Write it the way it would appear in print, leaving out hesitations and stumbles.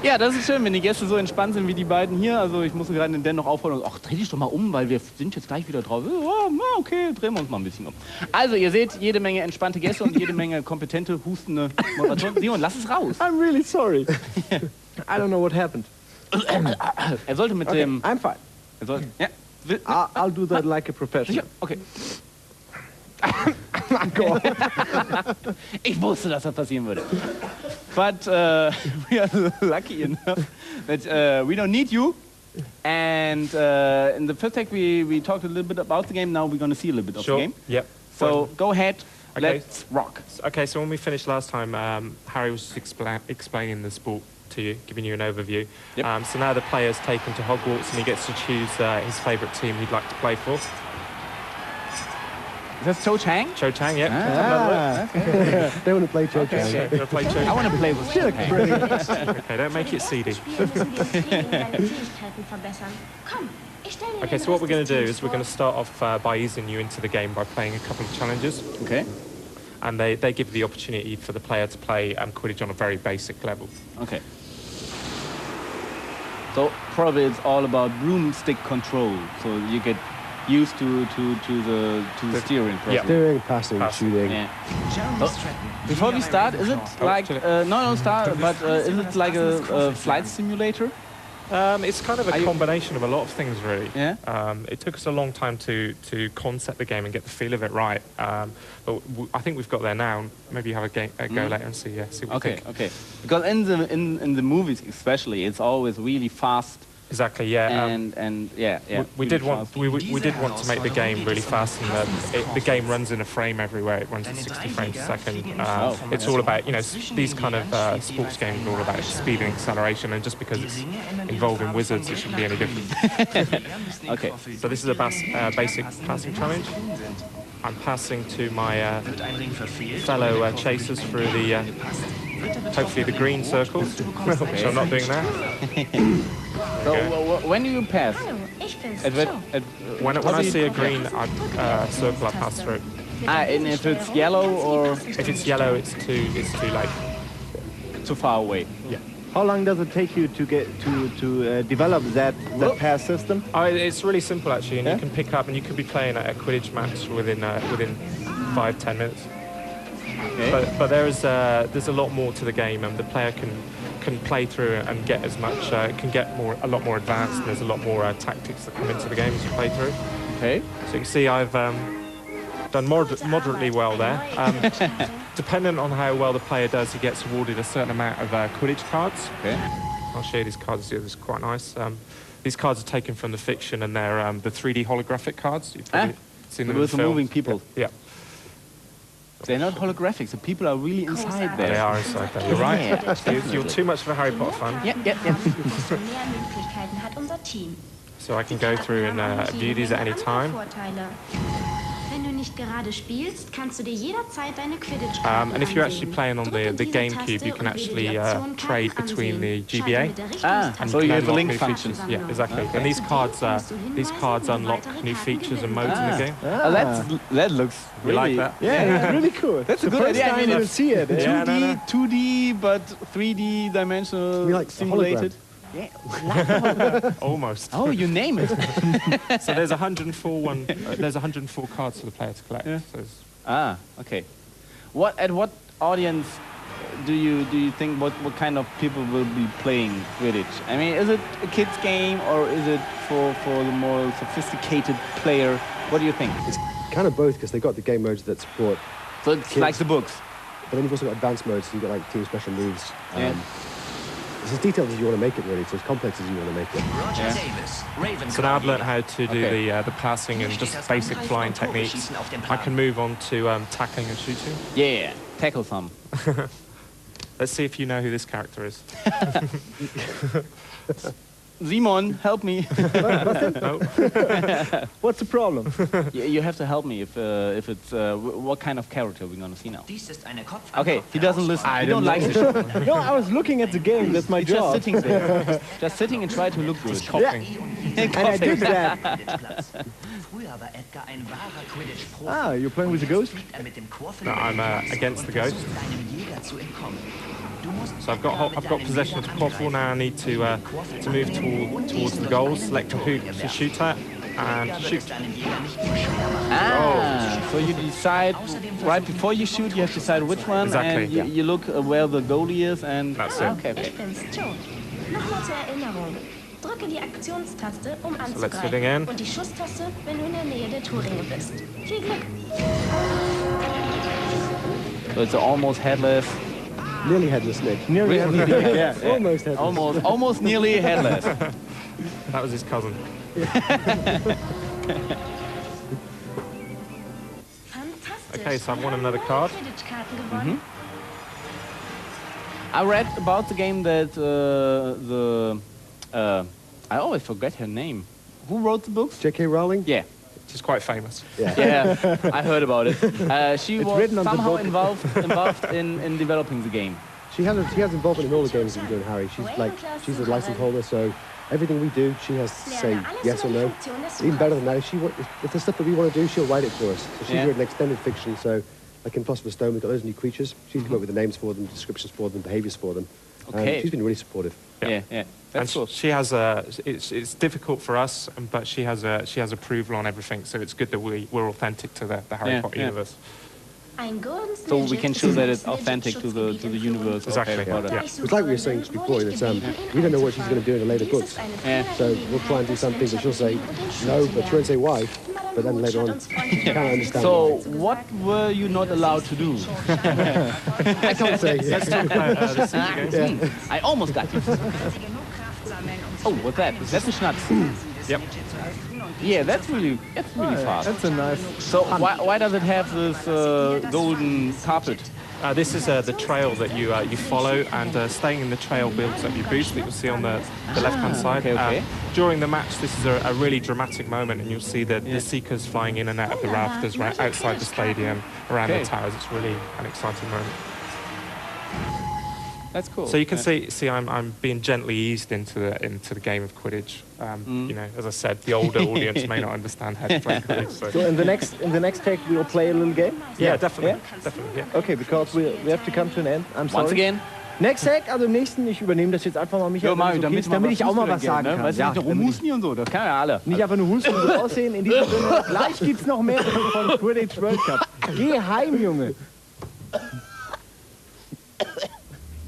Ja, das ist schön, wenn die Gäste so entspannt sind wie die beiden hier. Also ich musste gerade den Dan noch auffordern, ach, dreh dich doch mal um, weil wir sind jetzt gleich wieder drauf. Oh, na, okay, drehen wir uns mal ein bisschen um. Also ihr seht, jede Menge entspannte Gäste und jede Menge kompetente, hustende Moderatoren. Simon, lass es raus. I'm really sorry. I don't know what happened. Er sollte mit dem... I'm fine. Er soll, ja. I'll do that like a professional. Okay. Go on. Ich wusste, dass das passieren würde. But we are lucky enough that we don't need you. And in the first take we talked a little bit about the game. Now we're going to see a little bit of the game. Yep. So go ahead. Okay. Let's rock. Okay, so when we finished last time, Harry was just explaining the sport to you, giving you an overview. Yep. So now the player's taken to Hogwarts and he gets to choose his favourite team he'd like to play for. Is that Cho Chang? Cho Chang, yep. Okay. They want to play Cho Chang. Okay. Gonna play Cho I want to play with Cho Chang. Okay, don't make it seedy. Okay, so what we're going to do is we're going to start off by easing you into the game by playing a couple of challenges. Okay. And they give the opportunity for the player to play Quidditch on a very basic level. Okay. So probably it's all about broomstick control. So you get used to the steering process. Yeah. Steering, passing, shooting. Yeah. So, before we start, is it like no start, but is it like a flight simulator? It's kind of a combination of a lot of things, really. Yeah. It took us a long time to concept the game and get the feel of it right. But I think we've got there now. Maybe have a go later and see what you think. Okay. Because in the movies especially, it's always really fast. Exactly, yeah. And yeah. We did want to make the game really fast, and the game runs in a frame everywhere. It runs at 60 frames a second. It's all about, these kind of sports games are all about speed and acceleration, and just because it's involving wizards, it shouldn't be any different. Okay. So this is a basic passing challenge. I'm passing to my fellow chasers through the, hopefully the green circles, which I'm not doing now. So when do you pass? When I see a green circle, I pass through. And if it's yellow or if it's yellow, it's too late. Too far away. Yeah. How long does it take you to get to develop that pass system? Oh, it's really simple actually, and you can pick up, and you could be playing a Quidditch match within 5-10 minutes. Okay. But there's a lot more to the game, and the player can play through and get as much. Can get a lot more advanced. And there's a lot more tactics that come into the game as you play through. Okay. So you can see I've done moderately well there. Depending on how well the player does, he gets awarded a certain amount of Quidditch cards. Okay. I'll show you these cards here. This is quite nice. These cards are taken from the fiction, and they're the 3D holographic cards. You've probably seen them in with the moving people. Yeah. They're not holographic, so people are really inside there. They are inside there, you're right. Yeah, you're too much of a Harry Potter fan. Yeah. So I can go through and view these at any time. And if you're actually playing on the GameCube, you can actually trade between the GBA. And so you have the link functions. Yeah, exactly. And these cards unlock new features and modes in the game. That looks really... You like that? Yeah, really cool. That's a good idea. I didn't see it. 2D, but 3D dimensional, like simulated. Yeah, almost. Oh, you name it. So there's 104 there's 104 cards for the player to collect. Yeah. So okay. At what audience do you think what kind of people will be playing Quidditch? I mean, is it a kids game or is it for the more sophisticated player? What do you think? It's kind of both, because they got the game modes that support. So it's kids. like the books. But then you've also got advanced modes, so you've got like team special moves. Yeah. It's as detailed as you want to make it, really. It's as complex as you want to make it. Yeah. So now I've learned how to do the passing and just basic flying techniques. I can move on to tackling and shooting. Yeah, tackle some. Let's see if you know who this character is. Simon, help me. No. What's the problem? You have to help me if it's what kind of character we're gonna see now. Okay, he doesn't listen. I don't like the show. No, I was looking at the game. That's my job. Just sitting there, just sitting and try to look good. Coughing. Yeah. And I did that. Ah, you're playing with the ghost? No, I'm against the ghost. So I've got possession of the quaffle now. I need to move towards the goal, select a hoop to shoot at, and shoot. So you decide right before you shoot. You have to decide which one, Exactly. and you look where the goalie is, and that's it. Okay. Nochmal zur Erinnerung. Drücke die Aktionstaste, um anzugreifen, und die Schusstaste, wenn du in der Nähe der Torringe bist. Viel Glück! So it's almost headless. Nearly headless, Nick. Nearly headless. Yeah. Almost headless. Almost nearly headless. That was his cousin. Okay, so I've won another card. I read about the game that I always forget her name. Who wrote the books? J.K. Rowling? Yeah. She's quite famous. Yeah, I heard about it. She was written on the somehow book. involved in developing the game. She has involvement in all the games that we're doing, Harry. She's a license holder, so everything we do, she has to say yes or no. Even better than that, if the stuff that we want to do, she'll write it for us. So she's written extended fiction, so like in Philosopher's Stone, we've got those new creatures. She's come up with the names for them, descriptions for them, behaviours for them. Okay. She's been really supportive. Yeah. That's cool. She has it's difficult for us, but she has approval on everything. So it's good that we're authentic to the Harry Potter universe. So we can show that it's authentic to the universe. Exactly. Of Harry Potter. Yeah. It's like we were saying just before, it's, we don't know what she's going to do in the later books. So we'll try and do something that she'll say no, but she won't say why. But then later on, she can't understand. So what were you not allowed to do? I can't say. I almost got you. Oh, what's that? That's a schnapps. Yep. Yeah, that's really fast. That's a nice. So why does it have this golden carpet? This is the trail that you follow, and staying in the trail builds up your boost that you'll see on the left-hand side. Okay. During the match, this is a really dramatic moment, and you'll see the Seekers flying in and out of the rafters, right outside the stadium, around the towers. It's really an exciting moment. That's cool. So you can see I'm being gently eased into the game of Quidditch. You know, as I said, the older audience may not understand how to play Quidditch. So in the next take, we'll play a little game. yeah, definitely. Yeah. Okay, because we have to come to an end. I'm sorry. Once again. Next Hack, also im nächsten, ich übernehme das jetzt einfach mal, Michael, damit ich auch mal was sagen kann. Weißt du, nicht rumhusten und so, das kann ja alle. Nicht einfach nur husten und so aussehen. In diesem Sinne, gleich gibt's noch mehr von Quidditch World Cup. Geh heim, Junge.